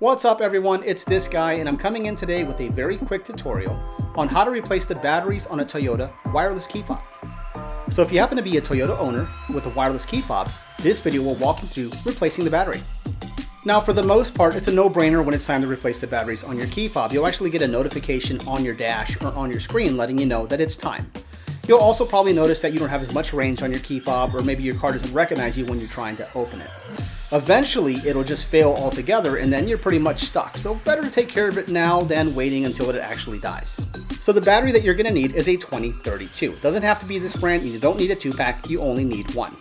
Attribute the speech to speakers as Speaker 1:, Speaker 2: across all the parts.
Speaker 1: What's up everyone, it's this guy and I'm coming in today with a very quick tutorial on how to replace the batteries on a Toyota Wireless Key Fob. So if you happen to be a Toyota owner with a wireless key fob, this video will walk you through replacing the battery. Now for the most part, it's a no-brainer when it's time to replace the batteries on your key fob. You'll actually get a notification on your dash or on your screen letting you know that it's time. You'll also probably notice that you don't have as much range on your key fob, or maybe your car doesn't recognize you when you're trying to open it. Eventually, it'll just fail altogether and then you're pretty much stuck. So better to take care of it now than waiting until it actually dies. So the battery that you're gonna need is a 2032. It doesn't have to be this brand, you don't need a 2-pack, you only need one.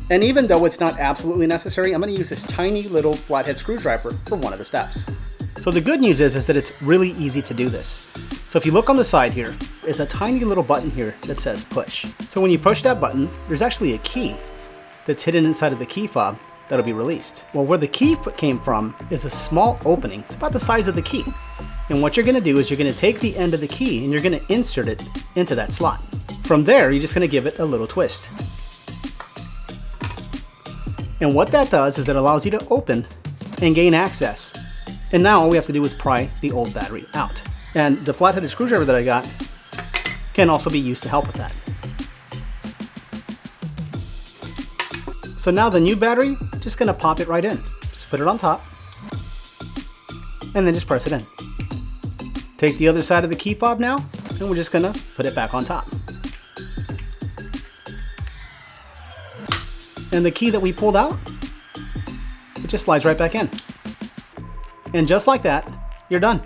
Speaker 1: And even though it's not absolutely necessary, I'm gonna use this tiny little flathead screwdriver for one of the steps. So the good news is that it's really easy to do this. So if you look on the side here, there's a tiny little button here that says push. So when you push that button, there's actually a key that's hidden inside of the key fob that'll be released. Well, where the key came from is a small opening. It's about the size of the key. And what you're gonna do is you're gonna take the end of the key and you're gonna insert it into that slot. From there, you're just gonna give it a little twist. And what that does is it allows you to open and gain access. And now all we have to do is pry the old battery out. And the flat-headed screwdriver that I got can also be used to help with that. So now the new battery, just gonna pop it right in. Just put it on top and then just press it in. Take the other side of the key fob now and we're just gonna put it back on top. And the key that we pulled out, it just slides right back in. And just like that, you're done.